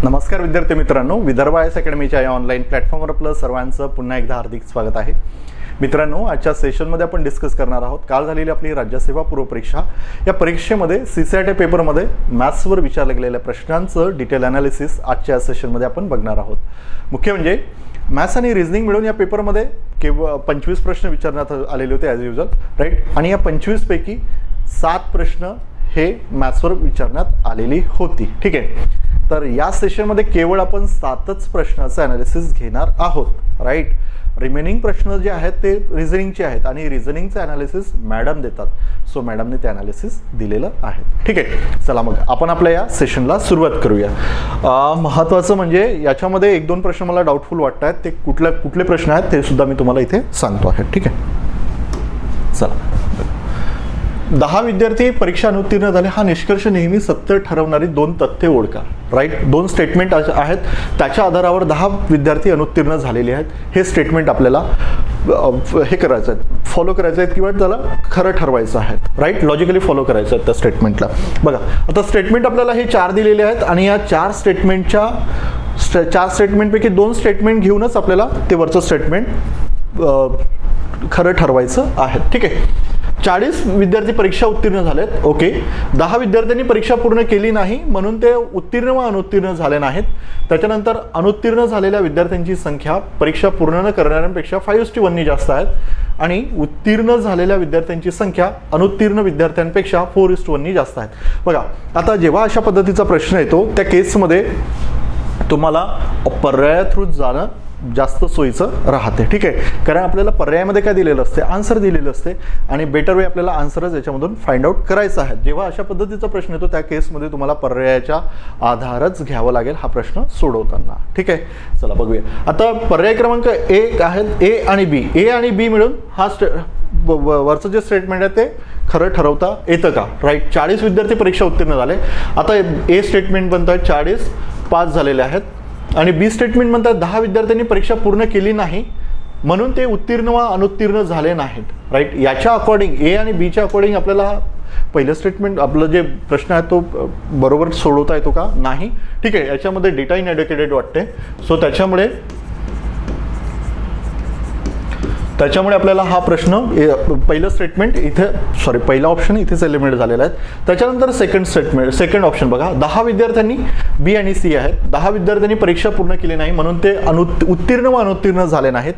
नमस्कार विद्यार्थी मित्रांनो, विदर्भ आयएस अकॅडमीच्या या ऑनलाईन प्लॅटफॉर्मवर आपलं सर्वांचं पुन्हा एकदा हार्दिक स्वागत आहे. मित्रांनो, आजच्या सेशनमध्ये आपण डिस्कस करणार आहोत काल झालेली आपली राज्यसेवा पूर्व परीक्षा. या परीक्षेमध्ये CCRT पेपरमध्ये मॅथ्सवर विचारल्या गेलेल्या प्रश्नांचं डिटेल ॲनालिसिस आजच्या सेशनमध्ये आपण बघणार आहोत. मुख्य म्हणजे मॅथ्स आणि रिझनिंग मिळून या पेपरमध्ये केवळ 25 प्रश्न विचारण्यात आलेले होते ॲज युजल, राईट. आणि या 25 पैकी 7 प्रश्न हे मॅथ्सवर विचारण्यात आलेली होती. ठीक आहे, तर या सेशनमध्ये केवळ आपण 7च प्रश्नाचं ॲनालिसिस घेणार आहोत, राईट. रिमेनिंग प्रश्न जे आहेत ते रिझनिंगचे आहेत आणि रिझनिंगचं ॲनालिसिस मॅडम देतात. सो मॅडमने ते ॲनालिसिस दिलेलं आहे. ठीक आहे, चला मग आपण आपल्या या सेशनला सुरुवात करूया. महत्त्वाचं म्हणजे याच्यामध्ये 1-2 प्रश्न मला डाऊटफुल वाटत आहेत. ते कुठले प्रश्न आहेत ते सुद्धा मी तुम्हाला इथे सांगतो आहे. ठीक आहे, चला. 10 विद्यार्थी परीक्षा अनुत्तीर्ण झाले हा निष्कर्ष नेहमी सत्य ठरवणारी 2 तथ्ये ओळखा, राईट. 2 स्टेटमेंट आहेत, त्याच्या आधारावर 10 विद्यार्थी अनुत्तीर्ण झालेले आहेत. हे स्टेटमेंट आपल्याला हे करायचं आहे, फॉलो करायचं आहे किंवा त्याला खरं ठरवायचं आहे, राईट. लॉजिकली फॉलो करायचं आहे त्या स्टेटमेंटला. बघा, आता स्टेटमेंट आपल्याला हे 4 दिलेले आहेत आणि या 4 स्टेटमेंटपैकी 2 स्टेटमेंट घेऊनच आपल्याला ते वरचं स्टेटमेंट खरं ठरवायचं आहे. ठीक आहे. 40 विद्यार्थी परीक्षा उत्तीर्ण झालेत. ओके. 10 विद्यार्थ्यांनी परीक्षा पूर्ण केली नाही म्हणून ते उत्तीर्ण व अनुत्तीर्ण झाले नाहीत. त्याच्यानंतर अनुत्तीर्ण झालेल्या विद्यार्थ्यांची संख्या परीक्षा पूर्ण न करणाऱ्यांपेक्षा 5:1 जास्त आहेत आणि उत्तीर्ण झालेल्या विद्यार्थ्यांची संख्या अनुत्तीर्ण विद्यार्थ्यांपेक्षा 4:1 जास्त आहेत. बघा, आता जेव्हा अशा पद्धतीचा प्रश्न येतो त्या केसमध्ये तुम्हाला पर्याय थ्रू जाणं जास्त सोयीचं राहते. ठीक आहे, कारण आपल्याला पर्यायामध्ये काय दिलेलं असते, आन्सर दिलेलं असते आणि बेटर वे आपल्याला आन्सरच याच्यामधून फाइंड आउट करायचं आहे. जेव्हा अशा पद्धतीचा प्रश्न येतो त्या केसमध्ये तुम्हाला पर्यायाच्या आधारच घ्यावं लागेल हा प्रश्न सोडवताना. ठीक आहे, चला बघूया. आता पर्याय क्रमांक 1 आहेत ए आणि बी. ए आणि बी मिळून हा वरचं जे स्टेटमेंट आहे ते खरं ठरवता येतं का, राईट. 40 विद्यार्थी परीक्षा उत्तीर्ण झाले. आता ए स्टेटमेंट बनतं 40 पास झालेले आहेत आणि बी स्टेटमेंट म्हणतात 10 विद्यार्थ्यांनी परीक्षा पूर्ण केली नाही म्हणून ते उत्तीर्ण व अनुत्तीर्ण झाले नाहीत, राईट. याच्या अकॉर्डिंग ए आणि बीच्या अकॉर्डिंग आपल्याला पहिलं स्टेटमेंट आपलं जे प्रश्न आहे तो बरोबर सोडवता येतो का, नाही. ठीक आहे, याच्यामध्ये डेटा इनएड्युकेटेड वाटते. सो त्याच्यामुळे आपल्याला हा प्रश्न पहिलं स्टेटमेंट इथे पहिला ऑप्शन इथेच एलिमिनेट झालेला आहे. त्याच्यानंतर सेकंड ऑप्शन बघा. 10 विद्यार्थ्यांनी बी आणि सी आहेत. 10 विद्यार्थ्यांनी परीक्षा पूर्ण केली नाही म्हणून ते उत्तीर्ण व अनुत्तीर्ण झाले नाहीत.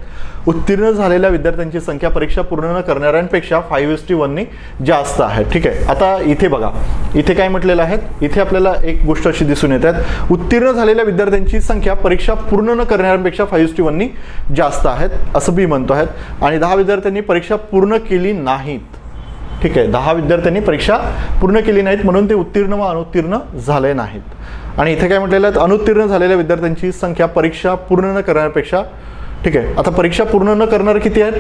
उत्तीर्ण झालेल्या विद्यार्थ्यांची संख्या परीक्षा पूर्ण न करणाऱ्यांपेक्षा 5:1 जास्त आहे. ठीक आहे, आता इथे बघा, इथे काय म्हटलेलं आहे, इथे आपल्याला एक गोष्ट अशी दिसून येत आहे, उत्तीर्ण झालेल्या विद्यार्थ्यांची संख्या परीक्षा पूर्ण न करणाऱ्यांपेक्षा 5:1 जास्त आहेत असं बी म्हणतो आहेत. आणि 10 विद्यार्थ्यांनी परीक्षा पूर्ण केली नाहीत. ठीक आहे, 10 विद्यार्थ्यांनी परीक्षा पूर्ण केली नाहीत म्हणून ते उत्तीर्ण व अनुत्तीर्ण झाले नाहीत. आणि इथे काय म्हटलेलं आहे, अनुत्तीर्ण झालेल्या विद्यार्थ्यांची संख्या परीक्षा पूर्ण न करण्यापेक्षा. ठीक आहे, आता परीक्षा पूर्ण न करणारे किती आहेत,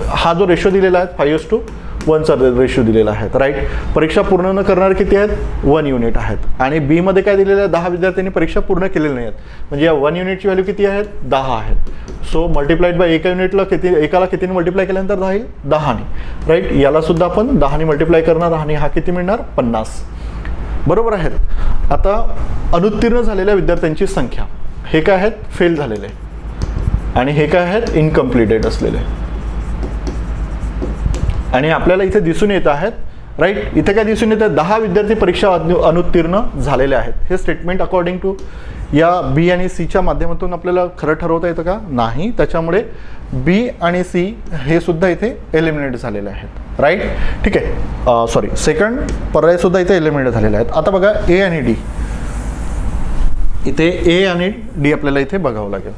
हा जो रेशो दिलेला आहे 5:1चा रेशो दिलेला आहे, राईट. परीक्षा पूर्ण न करणारे किती आहेत, 1 युनिट आहेत. आणि बी मध्ये काय दिलेलं आहे, 10 विद्यार्थ्यांनी परीक्षा पूर्ण केलेली नाही आहेत म्हणजे या 1 युनिटची व्हॅल्यू किती आहेत, 10 आहेत. सो मल्टिप्लाइड बाय एका युनिटला एकाला कितीने मल्टिप्लाय केल्यानंतर राहील 10ने, राईट. याला सुद्धा आपण 10ने मल्टिप्लाय करणार आणि हा किती मिळणार, 50. बरोबर आहेत. आता अनुत्तीर्ण झालेल्या विद्यार्थ्यांची संख्या, हे काय आहेत, फेल झालेले आणि हे काय आहेत, इनकम्प्लिटेड असलेले. आणि आपल्याला इथे दिसून येत आहेत, राईट. इथे काय दिसून येतं, 10 विद्यार्थी परीक्षा अनुत्तीर्ण झालेले आहेत. हे स्टेटमेंट अकॉर्डिंग टू या बी आणि सीच्या माध्यमातून आपल्याला खरं ठरवता येतं का, नाही. त्याच्यामुळे बी आणि सी हे सुद्धा इथे एलिमिनेट झालेले आहेत, राईट. ठीक आहे, सेकंड पर्याय सुद्धा इथे एलिमिनेट झालेले आहेत. आता बघा ए आणि डी, इथे ए आणि डी आपल्याला इथे बघावं लागेल.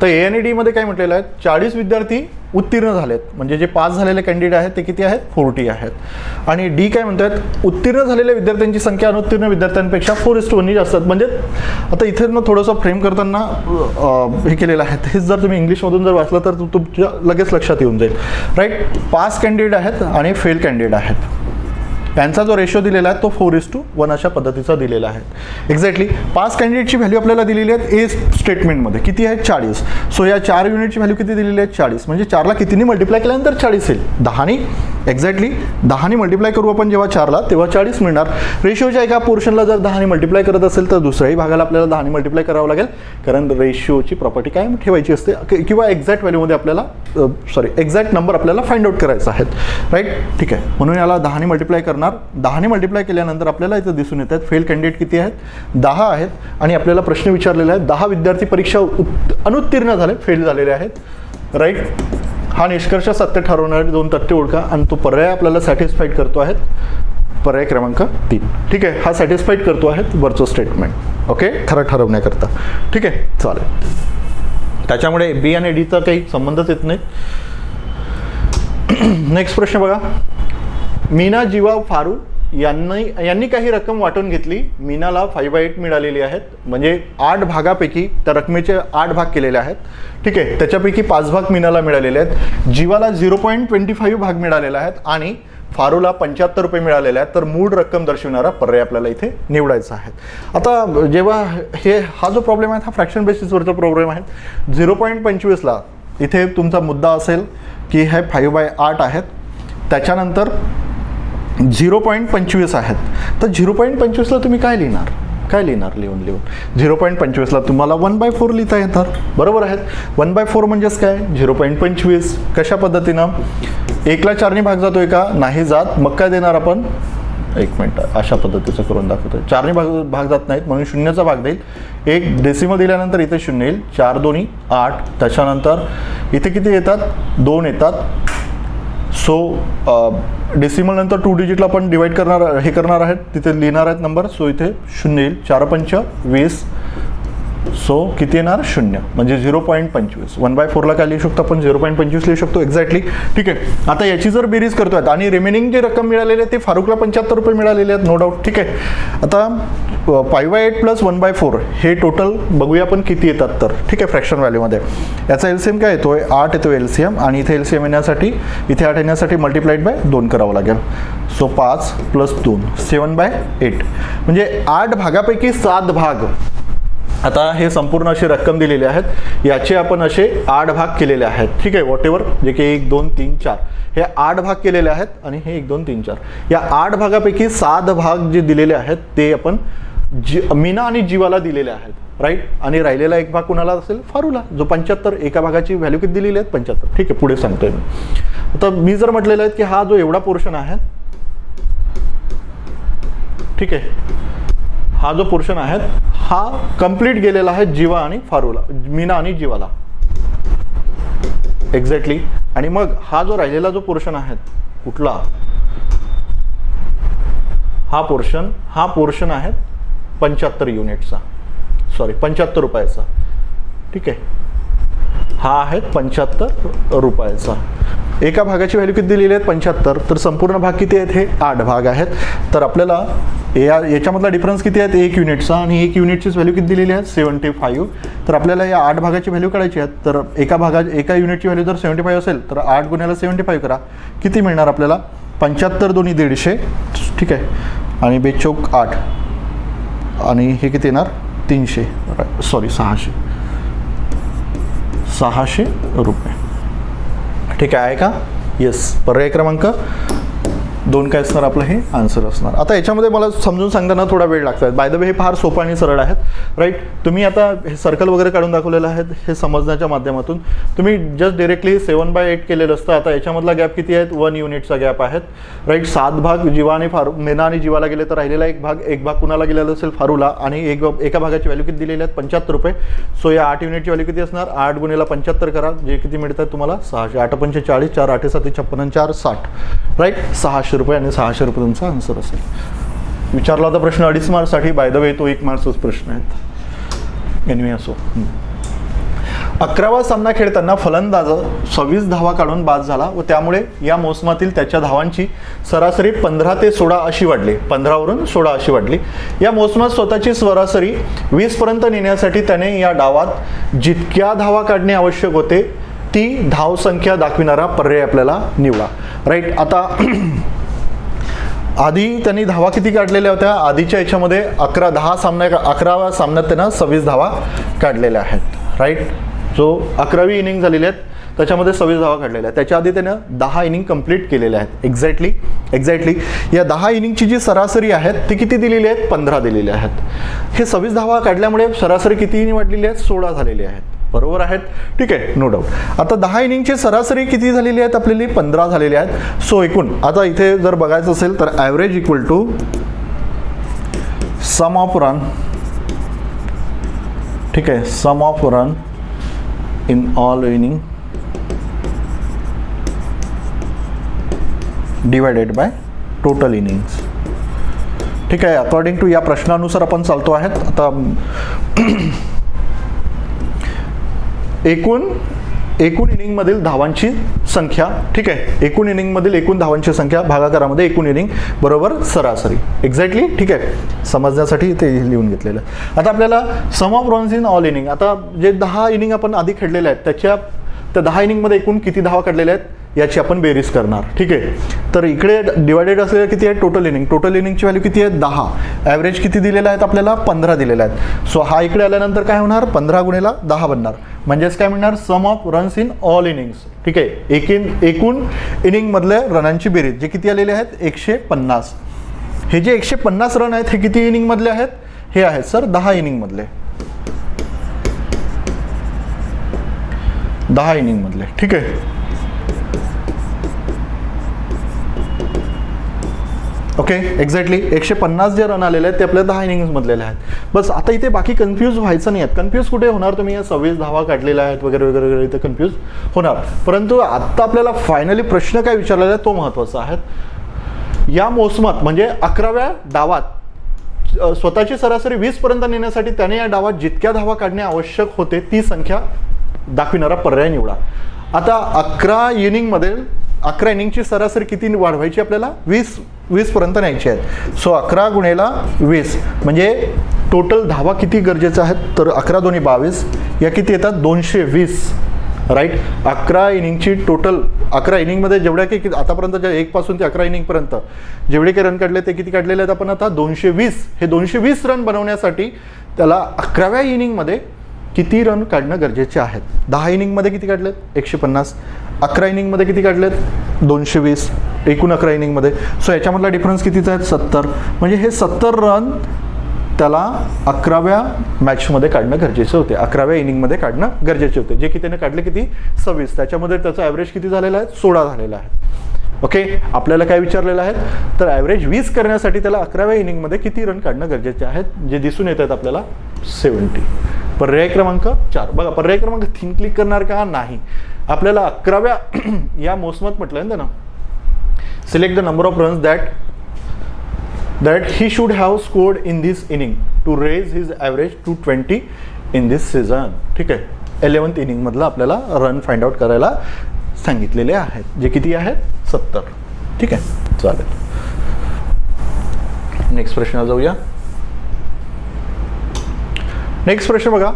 तर ए आणि डी मध्ये काय म्हटलेलं आहे, 40 विद्यार्थी उत्तीर्ण झालेत म्हणजे जे पास झालेले कॅन्डिडेट आहेत ते किती आहेत, 40 आहेत. आणि डी काय म्हणतात, उत्तीर्ण झालेल्या विद्यार्थ्यांची संख्या अनुत्तीर्ण विद्यार्थ्यांपेक्षा 4:1 जास्त आहेत. म्हणजे आता इथे ना थोडंसं फ्रेम करताना हे केलेलं आहे, हेच जर तुम्ही इंग्लिशमधून जर वाचलं तर तुमच्या लगेच लक्षात येऊन जाईल, राईट. पास कॅन्डिडेट आहेत आणि फेल कॅन्डिडेट आहेत. यांचा जो रेशो दिलेला आहे तो 4:1 अशा पद्धतीचा दिलेला आहे. एक्झॅक्टली 5 कॅन्डिडेटची व्हॅल्यू आपल्याला दिलेली आहेत ए स्टेटमेंटमध्ये. किती आहे? 40. सो या 4 युनिटची व्हॅल्यू किती दिलेली आहे? 40. म्हणजे 4ला कितीने मल्टिप्लाय केल्यानंतर 40 येईल? 10ने. एक्झॅक्टली 10ने मल्टिप्लाय करू आपण जेव्हा 4ला, तेव्हा 40 मिळणार. रेशोच्या एका पोर्शनला जर 10ने मल्टिप्लाय करत असेल तर दुसऱ्याही भागाला आपल्याला 10ने मल्टिप्लाय करावं लागेल, कारण रेशिओची प्रॉपर्टी काय ठेवायची असते किंवा एक्झॅक्ट व्हॅल्यूमध्ये आपल्याला एक्झॅक्ट नंबर आपल्याला फाइंड आउट करायचा आहे. राईट, ठीक आहे. म्हणून याला 10ने मल्टिप्लाय करणार. 10ने मल्टिप्लाय केल्यानंतर आपल्याला इथं दिसून येत आहेत फेल कॅन्डिडेट किती आहेत? 10 आहेत. आणि आपल्याला प्रश्न विचारलेला आहे 10 विद्यार्थी परीक्षा अनुत्तीर्ण झाले, फेल झालेले आहेत. राईट, हा निष्कर्ष सत्य ठरवणारे 2 तथ्य ओळखा आणि तो पर्याय आपल्याला सॅटिस्फाईड करतो आहे. पर्याय क्रमांक 3. ठीक आहे, हा सॅटिस्फाईड करतो आहे वरचं स्टेटमेंट. ओके, खरं ठरवण्याकरता. ठीक आहे, चालेल. त्याच्यामुळे बी आणि डीचा काही संबंधच येत नाही. नेक्स्ट प्रश्न बघा. मीना, जीवा, फारू यांनी काही रक्कम वाटून घेतली. मीनाला 5/8 मिळालेली आहेत, म्हणजे 8 भागापैकी त्या रकमेचे 8 भाग केलेले आहेत. ठीक आहे, त्याच्यापैकी 5 भाग मीनाला मिळालेले आहेत. जीवाला 0.25 भाग मिळालेला आहेत आणि फारूला 75 रुपये मिळालेले आहेत. तर मूळ रक्कम दर्शविणारा पर्याय आपल्याला इथे निवडायचा आहे. आता जेव्हा हा जो प्रॉब्लेम आहे हा फ्रॅक्शन बेसिसवरचा प्रॉब्लेम आहे. 0.25ला इथे तुमचा मुद्दा असेल की हे 5/8 आहेत, त्याच्यानंतर 0.25 आहेत. तर 0.25ला तुम्ही काय लिहिणार? लिहून 0.25ला तुम्हाला 1/4 लिहिता येतात. बरोबर आहेत. 1/4 म्हणजेच काय? 0.25. कशा पद्धतीनं? 1ला 4ने भाग जातोय का? नाही जात. मग काय देणार आपण? 1 मिनिट, अशा पद्धतीचं करून दाखवतोय. 4ने भाग जात नाहीत म्हणून 0चा भाग देईल. 1 डेसिमल दिल्यानंतर इथे 0 येईल. 4 2 8. त्याच्यानंतर इथे किती येतात? 2 येतात. सो डेसिमल नंतर 2 डिजिटला आपण डिवाइड करणार आहेत, तिथे लिहिणार आहेत नंबर. सो इथे 0 येईल. 4 5 20. सो किती येणार? 0. म्हणजे 0.25. 1/4ला काय लिहू शकतो आपण? 0.25 लिहू शकतो. एक्झॅक्टली. ठीक आहे. आता याची जर बेरीज करतोय आणि रिमेनिंग जे रक्कम मिळालेली आहे ते फारुकला 75 रुपये मिळालेले आहेत, नो डाऊट. ठीक आहे. आता 5/8 प्लस 1/4 हे टोटल बघूया आपण किती येतात तर. ठीक आहे, फ्रॅक्शन व्हॅल्यूमध्ये. याचा एलसीएम काय येतोय? 8 येतो एलसीएम. आणि इथे एलसीएम येण्यासाठी, इथे 8 येण्यासाठी मल्टिप्लाइड बाय 2 करावं लागेल. सो 5 + 2 7/8. म्हणजे 8 भागापैकी 7 भाग. आता हे संपूर्ण अशी रक्कम दिलेली आहेत, याचे आपण असे 8 भाग केलेले आहेत. ठीक आहे, वॉट एव्हर, जे की 1 2 3 4 हे 8 भाग केलेले आहेत आणि हे 1 2 3 4 या 8 भागापैकी 7 भाग जे दिलेले आहेत ते आपण मीना आणि जीवाला दिलेले आहेत. राईट. आणि राहिलेला 1 भाग कुणाला असेल? फारूला, जो 75. एका भागाची व्हॅल्यू किती दिलेली आहेत? 75. ठीक आहे, पुढे सांगतोय मी. आता मी जर म्हटलेलं आहे की हा जो एवढा पोर्शन आहे, ठीक आहे, हा जो पोर्शन आहे हा कंप्लीट गेलेला आहे जीवा आणि फारूला, मीना आणि जीवाला. एक्झॅक्टली. आणि मग हा जो राहिलेला जो पोर्शन आहे कुठला? हा पोर्शन आहे 75 युनिटचा, सॉरी 75 रुपयाचा. ठीक आहे, हा आहे 75 रुपयाचा. एका भागाची व्हॅल्यू किती दिलेली आहेत? 75. तर संपूर्ण भाग किती आहेत? हे 8 भाग आहेत. तर आपल्याला याच्यामधला डिफरन्स किती आहेत? 1 युनिटचा. आणि 1 युनिटचीच व्हॅल्यू किती दिलेली आहे? 75. तर आपल्याला या 8 भागाची व्हॅल्यू काढायची आहेत. तर एका युनिटची व्हॅल्यू जर 75 असेल तर 8 गुणिले 75 करा. किती मिळणार आपल्याला? 75 2 150. ठीक आहे. आणि 2 8. आणि हे किती येणार? 300, सॉरी 600 रुपये. ठीक आहे का? येस. पर्याय क्रमांक 2 काय असणार आपलं? हे आन्सर असणार. आता याच्यामध्ये मला समजून सांगताना थोडा वेळ लागतो. बाय द वे हे फार सोपं आणि सरळ आहेत. राईट. तुम्ही आता हे सर्कल वगैरे काढून दाखवलेलं आहे, हे समजण्याच्या माध्यमातून तुम्ही जस्ट डिरेक्टली 7/8 केलेलं असतं. आता याच्यामधला गॅप किती आहेत? 1 युनिटचा गॅप आहेत. राईट. 7 भाग जीवा आणि मीना आणि जीवाला गेले तर राहिलेला एक भाग कुणाला गेलेला असेल? फारूला. आणि एका भागाची व्हॅल्यू किती दिलेली आहेत? 75 रुपये. सो या 8 युनिटची व्हॅल्यू किती असणार? 8 गुणिले 75 करा, जे किती मिळतात तुम्हाला? 600. 8 5 40, 4 8 7 56, 4 60. राईट. 600 रुपये. आणि 600 रुपये तुमचा आन्सर असेल. विचारला होता प्रश्न 2.5 मार्क्ससाठी. बाय द वे तो 1 मार्क्सचाच प्रश्न आहे. एनिवे असो. 11वा सामना खेळताना फलंदाज 26 धावा काढून बाद झाला व त्यामुळे या मोसमातील त्याच्या धावांची सरासरी 15 ते 16 अशी वाढली. 15 वरून 16 अशी वाढली. या मोसमात स्वतःची सरासरी 20 पर्यंत नेण्यासाठी त्याने या डावात जितक्या धावा काढणे आवश्यक होते ती धावसंख्या दाखविणारा पर्याय आपल्याला निवडा. राईट. आता आधी त्यांनी धावा किती काढलेल्या होत्या? आधीच्या याच्यामध्ये 11व्या सामन्यात त्यांना 26 धावा काढलेल्या आहेत, राईट. जो 11वी इनिंग झालेली आहेत त्याच्यामध्ये 26 धावा काढलेल्या आहेत. त्याच्या आधी त्यानं 10 इनिंग कंप्लीट केलेल्या आहेत. एक्झॅक्टली या 10 इनिंगची जी सरासरी आहेत ती किती दिलेली आहेत? 15 दिलेली आहेत. हे 26 धावा काढल्यामुळे सरासरी किती वाढलेली आहेत? 16 झालेली आहेत. बरोबर आहेत, ठीक आहे, नो डाऊट. आता 10 इनिंगची सरासरी किती झालेली आहेत? आपल्याला 15 झालेली आहेत. सो एकूण आता इथे जर बघायचं असेल तर average equal to sum of run, ठीक आहे, sum of run in all inning divided by total innings. ठीक आहे, अकॉर्डिंग टू या प्रश्नानुसार आपण चालतो आहेत. आता एकूण इनिंगमधील धावांची संख्या, ठीक आहे, एकूण इनिंगमधील एकूण धावांची संख्या भागाकारामध्ये एकूण इनिंग बरोबर सरासरी. एक्झॅक्टली, ठीक आहे, समजण्यासाठी ते लिहून घेतलेलं. आता आपल्याला sum of runs in all inning, आता जे 10 इनिंग आपण आधी खेळलेले आहेत त्या 10 इनिंगमध्ये एकूण किती धावा काढलेल्या आहेत याची आपण बेरीज करणार. ठीक आहे, तर इकडे डिवायडेड असलेलं किती आहे? टोटल इनिंगची व्हॅल्यू किती आहे? 10. ॲव्हरेज किती दिलेलं आहेत आपल्याला? 15 दिलेलं आहेत. सो हा इकडे आल्यानंतर काय होणार? 15 गुणिले 10 बनणार. म्हणजेच काय मिळणार? Sum of runs in all innings. ठीक आहे, एकूण इनिंगमधल्या रनांची बेरीज जे किती आलेले आहेत? 150. हे जे 150 रन आहेत हे किती इनिंगमधले आहेत? हे आहेत सर 10 इनिंगमधले. 10 इनिंगमधले, ठीक आहे. ओके, एक्झॅक्टली 150 जे रन आलेले आहेत ते आपल्या 10 इनिंग्स मधलेले आहेत. बस आता इथे बाकी कन्फ्यूज व्हायचं नाही आहेत. कन्फ्यूज कुठे होणार? तुम्ही या 26 धावा काढलेल्या आहेत वगैरे वगैरे वगैरे इथे कन्फ्यूज होणार. परंतु आत्ता आपल्याला फायनली प्रश्न काय विचारलेला आहे तो महत्त्वाचा आहे. या मोसमात म्हणजे 11व्या डावात स्वतःची सरासरी 20 पर्यंत नेण्यासाठी त्याने या डावात जितक्या धावा काढणे आवश्यक होते ती संख्या दाखविणारा पर्याय निवडा. आता 11 इनिंगची सरासरी किती वाढवायची आपल्याला? 20 पर्यंत न्यायची आहेत. सो 11 गुणिले 20 म्हणजे टोटल धावा किती गरजेचं आहेत? तर 11 दोन्ही 22 या किती येतात? 220, राईट. 11 इनिंगची टोटल 11 इनिंगमध्ये जेवढ्या की आतापर्यंत 1 पासून ते 11 इनिंगपर्यंत जेवढे काही रन काढले ते किती काढलेले आहेत आपण आता? 220. हे 220 रन बनवण्यासाठी त्याला 11व्या इनिंगमध्ये किती रन काढणं गरजेचे आहेत? 10 इनिंगमध्ये किती काढलेत? 150. 11 इनिंगमध्ये किती काढलेत? 220 एकूण 11 इनिंगमध्ये. सो याच्यामधला डिफरन्स कितीचा आहे? 70. म्हणजे हे 70 रन त्याला 11व्या मॅचमध्ये काढणं गरजेचे होते, 11व्या इनिंगमध्ये काढणं गरजेचे होते, जे की त्याने काढले किती? 26. त्याच्यामध्ये त्याचा ॲव्हरेज किती झालेला आहे? 16 झालेला आहे. ओके, आपल्याला काय विचारलेलं आहे? तर ॲव्हरेज 20 करण्यासाठी त्याला 11व्या इनिंगमध्ये किती रन काढणं गरजेचे आहेत? जे दिसून येत आहेत आपल्याला 70. पर्याय क्रमांक 4. बघा, पर्याय क्रमांक 3 क्लिक करणार का? नाही. आपल्याला 11व्या या मोसमात म्हटलं ना, select the number of runs that he should have scored in this inning to raise his average to 20 in this season. ठीक आहे, 11th इनिंगमधला आपल्याला रन फाइंड आउट करायला सांगितलेले आहेत, जे किती आहेत? 70. ठीक आहे, चालेल. नेक्स्ट प्रश्न जाऊया. नेक्स्ट प्रश्न बघा.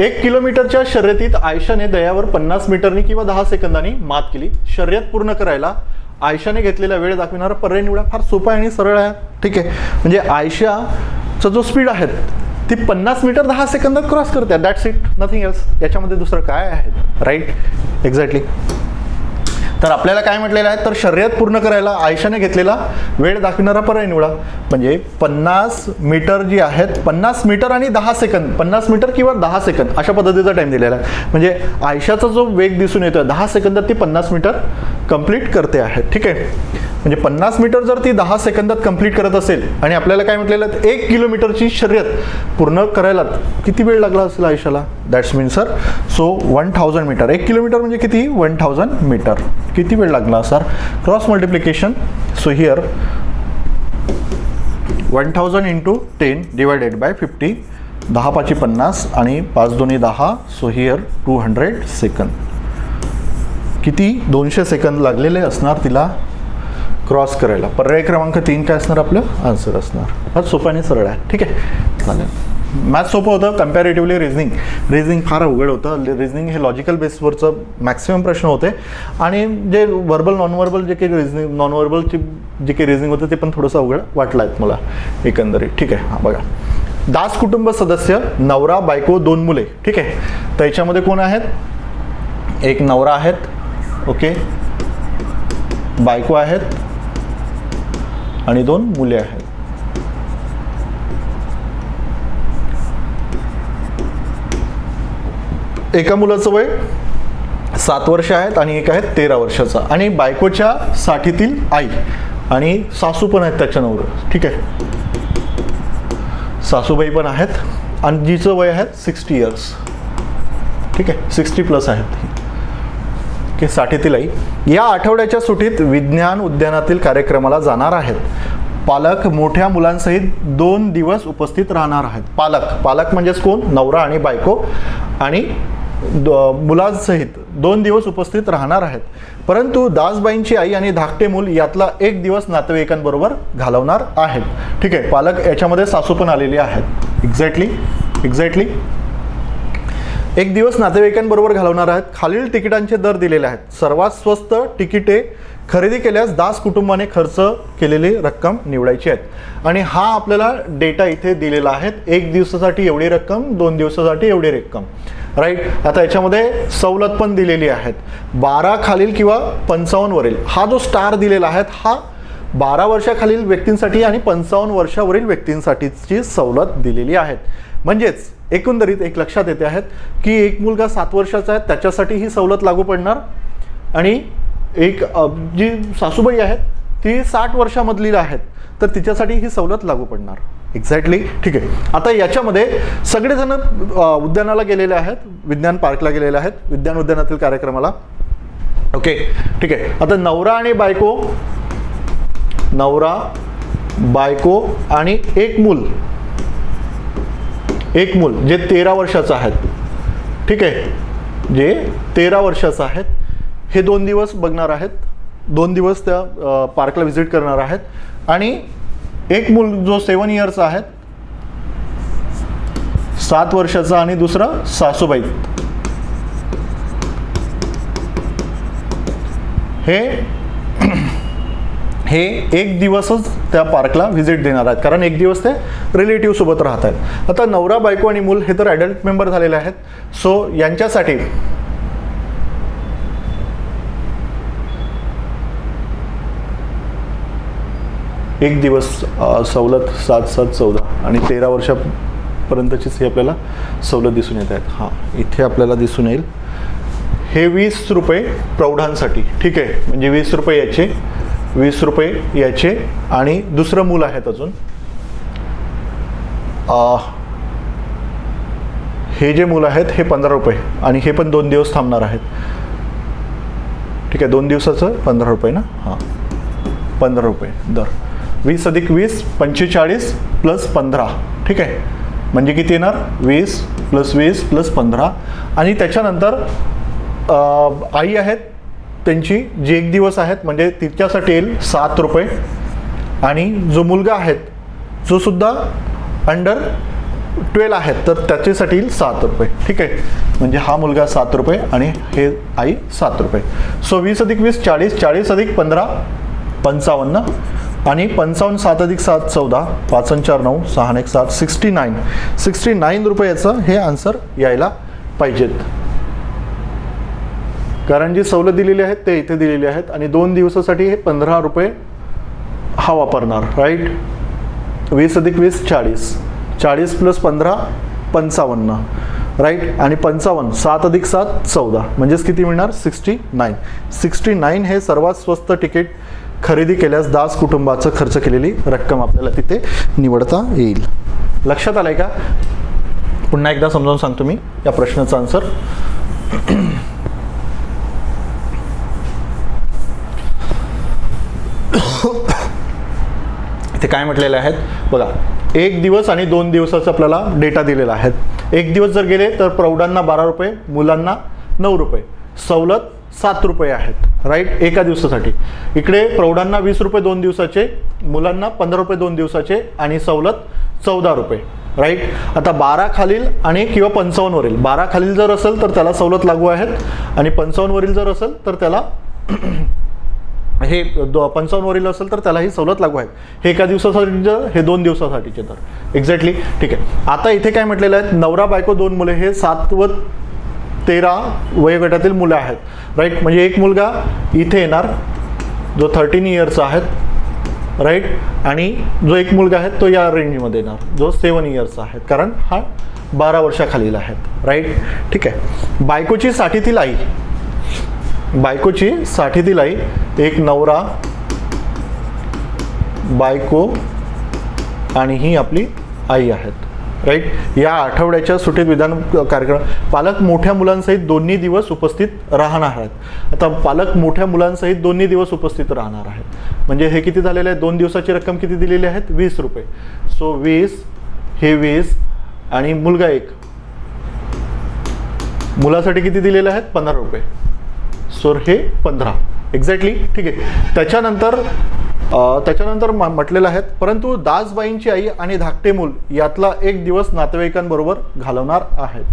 1 किलोमीटरच्या शर्यतीत आयशाने दयावर 50 मीटरनी किंवा 10 सेकंदांनी मात केली. शर्यत पूर्ण करायला आयशाने घेतलेला वेळ दाखविणारा पर्याय निवडा. फार सोपा आणि सरळ आहे. ठीक आहे, म्हणजे आयशाचा जो स्पीड आहे ती 50 मीटर 10 सेकंदात क्रॉस करते. That's it, nothing else. याच्यामध्ये दुसरं काय आहे? Right, exactly. तर आपल्याला काय म्हटलेलं आहे? तर शर्यत पूर्ण करायला आयशाने घेतलेला वेळ दाखविणारा पर्याय निवडा. म्हणजे 50 मीटर जी आहेत, 50 मीटर आणि 10 सेकंद, 50 मीटर किंवा 10 सेकंद अशा पद्धतीचा टाइम दिलेला आहे. म्हणजे आयशाचा जो वेग दिसून येतोय 10 सेकंदात ती 50 मीटर कंप्लीट करते आहे. ठीक आहे, म्हणजे 50 मीटर जर ती 10 सेकंदात कंप्लीट करत असेल आणि आपल्याला काय म्हटलेलं आहे? 1 किलोमीटरची शर्यत पूर्ण करायला किती वेळ लागला असेल आयशाला? That's mean sir, so 1000 meter. 1 kilometer म्हणजे किती? 1000 मीटर. किती वेळ लागला sir? Cross multiplication. So here 1000 into 10 divided by 50. 10 पाची 50 आणि 5 दोन्ही 10. सो हिअर 200 सेकंद. किती? 200 सेकंद लागलेले असणार तिला क्रॉस करायला. पर्याय क्रमांक 3 काय असणार? आपलं आन्सर असणार. हा सोपा आणि सरळ आहे. ठीक आहे, चालेल. मॅथ्स सोपं होतं कम्पॅरेटिव्हली. रिझनिंग फार अवघड होतं. रिझनिंग हे लॉजिकल बेसवरचं मॅक्सिमम प्रश्न होते आणि जे वर्बल नॉन वर्बल जे काही रिझनिंग नॉन वर्बलची जे काही रिझनिंग होतं ते पण थोडंसं अवघड वाटलं आहेत मला एकंदरीत. ठीक आहे, हां बघा, दास कुटुंब सदस्य, नवरा बायको 2 मुले. ठीक आहे, तर याच्यामध्ये कोण आहेत? एक नवरा आहेत, ओके, बायको आहेत आणि 2 मुले आहेत. एका मुलाचं वय 7 वर्ष आहेत आणि एक आहेत 13 वर्षाचा आणि बायकोच्या साठीतील आई आणि सासू पण आहेत त्याच्या नवरा. ठीक आहे, सासूबाई पण आहेत आणि जिचं वय आहे 60 इयर्स. ठीक आहे, 60+ आहेत की साठीतील आई. या आठवड्याच्या सुट्टीत विज्ञान उद्यानातील कार्यक्रमाला जाणार आहेत. पालक मोठ्या मुलांसहित 2 दिवस उपस्थित राहणार आहेत. पालक म्हणजेच कोण? नवरा आणि बायको आणि मुलांसहित 2 दिवस उपस्थित राहणार आहेत. परंतु दासबाईंची आई आणि धाकटे मूल यातला 1 दिवस नातेवाईकांबरोबर घालवणार आहेत. ठीक आहे, पालक याच्यामध्ये सासू पण आलेली आहेत. एक्झॅक्टली 1 दिवस नातेवाईकांबरोबर घालवणार आहेत. खालील तिकिटांचे दर दिलेले आहेत. सर्वात स्वस्त तिकिटे खरेदी केल्यास दास कुटुंबाने खर्च केलेली रक्कम निवडायची आहेत आणि हा आपल्याला डेटा इथे दिलेला आहे. 1 दिवसासाठी एवढी रक्कम, 2 दिवसासाठी एवढी रक्कम. राईट, आता याच्यामध्ये सवलत पण दिलेली आहेत. 12 खालील किंवा 55 वरील हा जो स्टार दिलेला आहे हा 12 वर्षाखालील व्यक्तींसाठी आणि 55 वर्षावरील व्यक्तींसाठीची सवलत दिलेली आहे. म्हणजेच एकंदरीत एक लक्षात येते आहेत की एक मुलगा 7 वर्षाचा आहे त्याच्यासाठी ही सवलत लागू पडणार आणि एक जी सासूबाई आहेत ती 60 वर्षामधली आहेत तर तिच्यासाठी ही सवलत लागू पडणार. एक्झॅक्टली. ठीक आहे, आता याच्यामध्ये सगळेजण उद्यानाला गेलेले आहेत, विज्ञान पार्कला गेलेले आहेत, विज्ञान उद्यानातील कार्यक्रमाला. ओके, ठीक आहे. आता नवरा बायको आणि एक मूल जे 13 वर्षाचं आहेत. ठीक आहे, जे 13 वर्षाचं आहेत हे 2 दिवस बघणार आहेत, 2 दिवस त्या पार्कला व्हिजिट करणार आहेत आणि एक मूल जो 7 इयर्सचा आहे, 7 वर्षाचा आणि दुसरा सासूबाई, हे 1 दिवसच त्या पार्कला व्हिजिट देणार आहेत कारण 1 दिवस ते रिलेटिव्ह सोबत राहत आहेत. आता नवरा बायको आणि मूल हे तर ॲडल्ट मेंबर झालेले आहेत. सो यांच्यासाठी एक दिवस सवलत 7, 14 आणि 13 वर्षापर्यंतचीच ही आपल्याला सवलत दिसून येत आहेत. हां, इथे आपल्याला दिसून येईल हे 20 रुपये प्रौढांसाठी. ठीक आहे, म्हणजे 20 रुपये याचे, 20 रुपये याचे आणि दुसरं मूल आहेत अजून. हे जे मूल आहेत हे 15 रुपये आणि हे पण 2 दिवस थांबणार आहेत. ठीक आहे, 2 दिवसाचं 15 रुपये ना. हां, 15 रुपये दर. 20 + 20 45 + 15. ठीक आहे, म्हणजे किती येणार? 20 + 20 + 15 आणि त्याच्यानंतर आई आहेत त्यांची जी 1 दिवस आहेत म्हणजे तिच्यासाठी येईल 7 रुपये आणि जो मुलगा आहेत जो सुद्धा अंडर 12 आहेत तर त्याच्यासाठी येईल 7 रुपये. ठीक आहे, म्हणजे हा मुलगा 7 रुपये आणि हे आई 7 रुपये. सो 20 + 20 40, 40 + 15 55 आणि 55 7 + 7 14, 5 × 4 9, 6 × 1 7 69 रुपयाचं हे आन्सर यायला पाहिजेत कारण जी सवलत दिलेली आहेत ते इथे दिलेली आहेत आणि 2 दिवसासाठी हे 15 रुपये हा वापरणार. राईट, 20 + 20 40, 40 + 15 55. राईट, आणि 55 7 + 7 14 म्हणजेच किती मिळणार? 69 हे सर्वात स्वस्त तिकीट खरेदी केल्यास दास कुटुंबाचं खर्च केलेली रक्कम आपल्याला तिथे निवडता येईल. लक्षात आलंय का? पुन्हा एकदा समजावून सांगतो मी या प्रश्नाचं आन्सर. इथे काय म्हटलेले आहेत बघा, 1 दिवस आणि 2 दिवसाचा आपल्याला डेटा दिलेला आहे. 1 दिवस जर गेले तर प्रौढांना 12 रुपये, मुलांना 9 रुपये, सवलत 7 रुपये आहेत. राईट, एका दिवसासाठी. इकडे प्रौढांना 20 रुपये 2 दिवसाचे, मुलांना 15 रुपये 2 दिवसाचे आणि सवलत 14 रुपये, राईट. आता 12 खालील आणि किंवा 55 वरील, 12 खालील जर असेल तर त्याला सवलत लागू आहेत आणि 55 वरील जर असेल तर त्याला हे 55 वरील असेल तर त्याला ही सवलत लागू आहे. हे एका दिवसासाठी दर, हे 2 दिवसासाठीचे दर. एक्झॅक्टली, ठीक आहे. आता इथे काय म्हटलेलं आहे, नवरा बायको 2 मुले हे 7 व 13 वयोगटातील मुलं आहेत, राईट. म्हणजे एक मुलगा इथे येणार जो 13 इयर्सचा आहे, राईट. आणि जो एक मुलगा आहे तो या रेंजमध्ये येणार जो 7 इयर्सचा आहे, कारण हा 12 वर्षाखालील आहेत, राईट. ठीक आहे. बायकोची साठीतील आई, बायकोची साठीतील आई, एक नवरा, बायको आणि ही आपली आई आहेत, राईट. या आठवड्याच्या सुट्टीत विधान कार्यक्रम, पालक मोठ्या मुलांसहित दोन्ही दिवस उपस्थित राहणार आहेत. आता पालक मोठ्या मुलांसहित दोन्ही दिवस उपस्थित राहणार आहेत, म्हणजे हे किती झालेले आहे, 2 दिवसाची रक्कम किती दिलेली आहेत, 20 रुपये. सो 20, हे 20 आणि मुलगा एक, मुलासाठी किती दिलेले आहेत, 15 रुपये. सो हे 15, एक्झॅक्टली, ठीक आहे. त्याच्यानंतर म्हटलेलं आहे, परंतु दासबाईंची आई आणि धाकटे मूल यातला एक दिवस नातेवाईकांबरोबर घालवणार आहेत,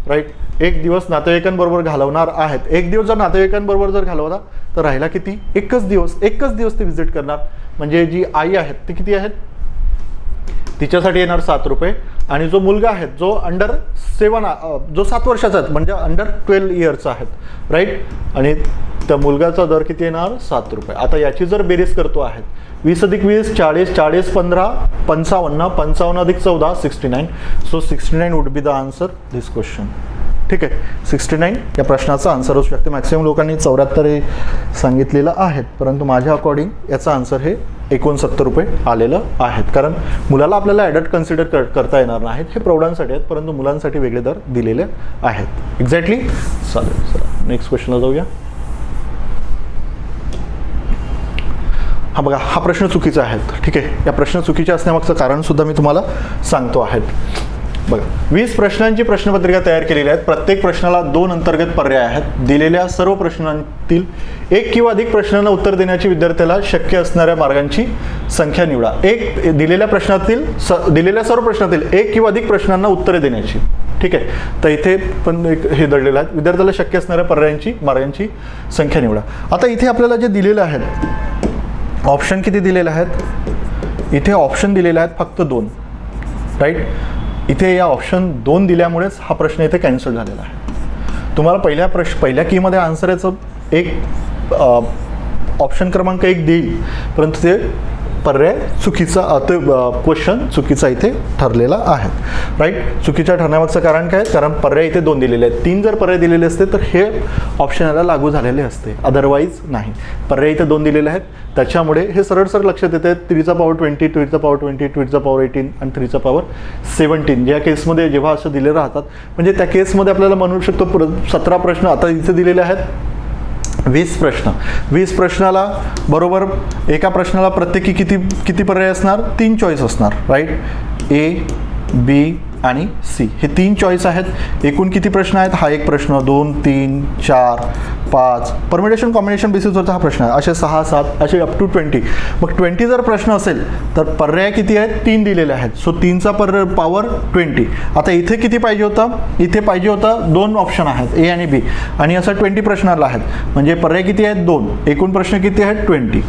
राईट. एक दिवस नातेवाईकांबरोबर घालवणार आहेत. एक दिवस जर नातेवाईकांबरोबर जर घालवला तर राहिला किती, एकच दिवस ते व्हिजिट करणार. म्हणजे जी आई आहेत ती किती आहेत, तिच्यासाठी येणार 7 रुपये. आणि जो मुलगा आहे जो अंडर 7, जो 7 वर्षाचा आहे म्हणजे अंडर 12 इयर्सचा आहेत, राईट. आणि त्या मुलगाचा दर किती येणार, 7 रुपये. आता याची जर बेरीज करतो आहेत, 20 अधिक 20 40, 40 15 55, 55 अधिक 14 69. So 69 would be the answer this question. ठीक आहे, 69 या प्रश्नाचा आन्सर असू शकते. मॅक्सिमम लोकांनी 74 हे सांगितलेलं आहेत, परंतु माझ्या अकॉर्डिंग याचं आन्सर हे 69 रुपये आलेलं आहेत. कारण मुलाला आपल्याला ॲडल्ट कन्सिडर करता येणार नाहीत, हे प्रौढांसाठी आहेत, परंतु मुलांसाठी वेगळे दर दिलेले आहेत. एक्झॅक्टली. चालेल, चला नेक्स्ट क्वेश्चनला जाऊया. हा बघा, हा प्रश्न चुकीचा आहे. ठीक आहे, या प्रश्न चुकीचे असण्यामागचं कारण सुद्धा मी तुम्हाला सांगतो आहे. बघा, 20 प्रश्नांची प्रश्नपत्रिका तयार केलेली आहेत. प्रत्येक प्रश्नाला 2 अंतर्गत पर्याय आहेत. दिलेल्या सर्व प्रश्नांतील 1 किंवा अधिक प्रश्नांना उत्तर देण्याची विद्यार्थ्याला शक्य असणाऱ्या मार्गांची संख्या निवडा. दिलेल्या सर्व प्रश्नातील 1 किंवा अधिक प्रश्नांना उत्तरे देण्याची. ठीक आहे, तर इथे पण एक हे दडलेलं आहे, विद्यार्थ्याला शक्य असणाऱ्या पर्यायांची मार्गांची संख्या निवडा. आता इथे आपल्याला जे दिलेलं आहेत ऑप्शन किती दिलेले आहेत, इथे ऑप्शन दिलेले आहेत फक्त 2, राईट. इथे या ऑप्शन 2 दिल्यामुळेच हा प्रश्न इथे कॅन्सल झालेला आहे. तुम्हाला पहिल्या कीमध्ये आन्सर याचं एक ऑप्शन क्रमांक 1 देईल, परंतु ते पर्याय चुकीचा, क्वेश्चन चुकीचा इथे ठरलेला आहे, राईट. चुकीच्या ठरण्यामागचं कारण काय, कारण पर्याय इथे 2 दिलेले आहेत. 3 जर पर्याय दिलेले असते तर हे ऑप्शन याला लागू झालेले असते, अदरवाईज नाही. पर्याय इथे 2 दिलेले आहेत, त्याच्यामुळे हे सरळ लक्षात येते. 3 पॉवर 20, 2 पॉवर 20, 2 पॉवर 18 आणि 3 पॉवर 17. ज्या केसमध्ये जेव्हा असं दिले राहतात, म्हणजे त्या केसमध्ये आपल्याला म्हणू शकतो 17 प्रश्न आता इथे दिलेले आहेत. 20 प्रश्न, 20 प्रश्नाला बरोबर एका प्रश्नाला प्रत्येकी किती पर्याय असणार, 3 चॉईस असणार, राईट. ए, बी आणि सी हे 3 चॉईस आहेत. एकूण किती प्रश्न आहेत, हा एक प्रश्न, 2 3 4 5, परमिटेशन कॉम्बिनेशन बेसिसवरचा हा प्रश्न आहे. असे 6 7 असे अप टू 20. मग 20 जर प्रश्न असेल तर पर्याय किती आहेत, 3 दिलेले आहेत. सो 3चा पॉवर 20. आता इथे किती पाहिजे होता, इथे पाहिजे होता 2 ऑप्शन आहेत, ए आणि बी, आणि असं 20 प्रश्नाला आहेत, म्हणजे पर्याय किती आहेत, 2. एकूण प्रश्न किती आहेत, 20,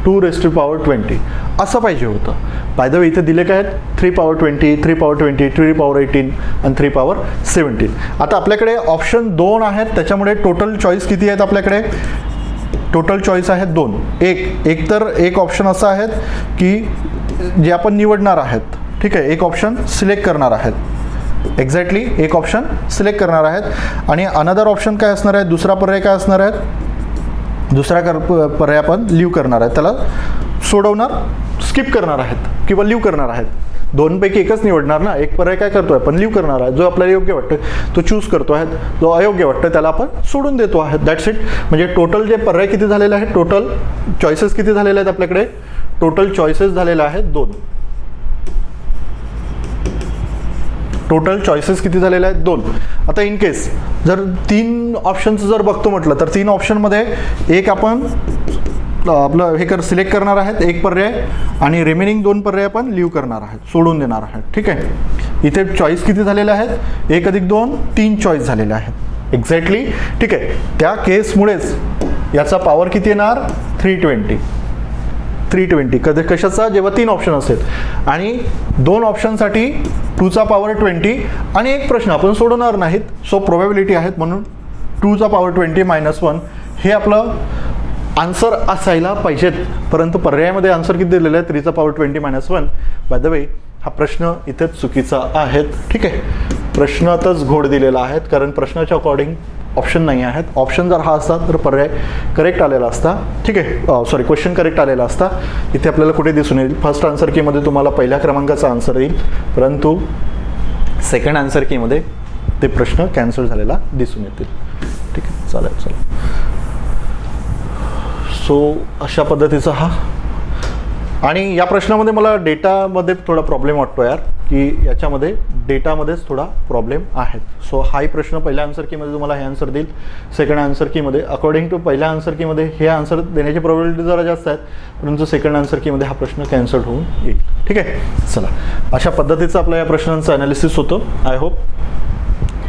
2⁻20 असं पाहिजे होतं. बाय द वे इथे दिले काय आहेत, 3 पॉवर 20, 3 पॉवर 20, 3 पॉवर 18 आणि 3 पॉवर 17. आता आपल्याकडे ऑप्शन 2 आहेत, त्याच्यामुळे टोटल चॉईस किती आहेत आपल्याकडे, टोटल चॉईस आहेत 2. एक तर एक ऑप्शन असा आहे की जे आपण निवडणार आहेत. ठीक आहे, एक ऑप्शन सिलेक्ट करणार आहेत, एक्झॅक्टली एक ऑप्शन सिलेक्ट करणार आहेत. आणि अनदर ऑप्शन काय असणार आहे, दुसरा पर्याय काय असणार आहे, दुसरा पर्याय आपण लिव्ह करणार आहे, त्याला सोडवणार, स्किप करणार आहेत किंवा लिव्ह करणार आहेत. 2 पैकी एकच निवडणार ना. एक पर्याय काय करतोय आपण, लिव्ह करणार आहे. जो आपल्याला योग्य वाटतं तो चूज करतो आहे, जो अयोग्य वाटतं त्याला आपण सोडून देतो आहे. That's it. म्हणजे टोटल जे पर्याय किती झालेले आहेत, टोटल चॉईसेस किती झालेले आहेत आपल्याकडे, टोटल चॉईसेस झालेले आहेत 2. टोटल चॉईसेस किती झालेले आहेत, 2. आता इन केस जर 3 ऑप्शनचं जर बघतो म्हटलं तर 3 ऑप्शनमध्ये एक आपण आपलं हे सिलेक्ट करणार आहेत एक पर्याय आणि रिमेनिंग 2 पर्याय पण लिव्ह करणार आहेत, सोडून देणार आहेत. ठीक आहे, इथे चॉईस किती झालेले आहेत? 1 अधिक 2 3 चॉईस झालेले आहेत एक्झॅक्टली. ठीक आहे, त्या केसमुळेच याचा पॉवर किती येणार? 320. कधी कशाचा? जेव्हा 3 ऑप्शन असेल आणि 2 ऑप्शनसाठी 2चा पॉवर 20 आणि एक प्रश्न आपण सोडवणार नाहीत, सो प्रोबॅबिलिटी आहेत म्हणून 2चा पॉवर 20 - 1 हे आपलं आन्सर असायला पाहिजेत. परंतु पर्यायामध्ये आन्सर किती दिलेलं आहे? 3चा पॉवर 20 - 1. बाय द वे हा प्रश्न इथे चुकीचा आहे. ठीक आहे, प्रश्नातच घोड दिलेला आहे कारण प्रश्नाच्या अकॉर्डिंग ऑप्शन नाही आहेत. ऑप्शन जर हा असता तर पर्याय करेक्ट आलेला असता. ठीक आहे, सॉरी क्वेश्चन करेक्ट आलेला असता. इथे आपल्याला कुठे दिसून येईल? फर्स्ट आन्सर कीमध्ये तुम्हाला पहिल्या क्रमांकाचा आन्सर येईल, परंतु सेकंड आन्सर कीमध्ये ते प्रश्न कॅन्सल झालेला दिसून येतील. ठीक आहे, चालेल. सो अशा पद्धतीचा हा. आणि या प्रश्नामध्ये मला डेटामध्ये थोडा प्रॉब्लेम वाटतो यार, की याच्यामध्ये डेटामध्येच थोडा प्रॉब्लेम आहेत. सो हाही प्रश्न पहिल्या आन्सर कीमध्ये तुम्हाला हे आन्सर देईल, सेकंड आन्सर कीमध्ये अकॉर्डिंग टू पहिल्या आन्सर कीमध्ये हे आन्सर देण्याची प्रोबॅबिलिटी जरा जास्त आहेत, परंतु सेकंड आन्सर कीमध्ये हा प्रश्न कॅन्सल होऊन येईल. ठीक आहे, चला अशा पद्धतीचं आपलं या प्रश्नांचं ॲनालिसिस होतं. आय होप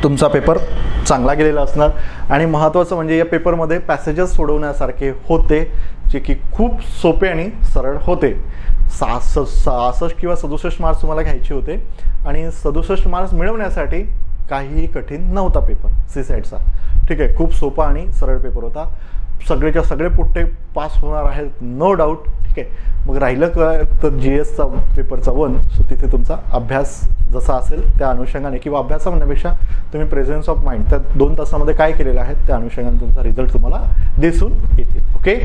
तुमचा पेपर चांगला गेलेला असणार. आणि महत्त्वाचं म्हणजे या पेपरमध्ये पॅसेजेस सोडवण्यासारखे होते, जे की खूप सोपे आणि सरळ होते. 66 किंवा 67 मार्क्स तुम्हाला घ्यायचे होते आणि 67 मार्क्स मिळवण्यासाठी काहीही कठीण नव्हता पेपर CSATचा. ठीक आहे, खूप सोपा आणि सरळ पेपर होता. सगळेच्या सगळे पुट्टे पास होणार आहेत, नो डाऊट. ठीक आहे, मग राहिलं काय तर GSचा पेपरचा 1. सो तिथे तुमचा अभ्यास जसा असेल त्या अनुषंगाने, किंवा अभ्यासा म्हणण्यापेक्षा तुम्ही प्रेझेन्स ऑफ माइंड त्या 2 तासामध्ये काय केलेलं आहे त्या अनुषंगाने तुमचा रिझल्ट तुम्हाला दिसून येतील. Okay,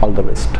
all the best.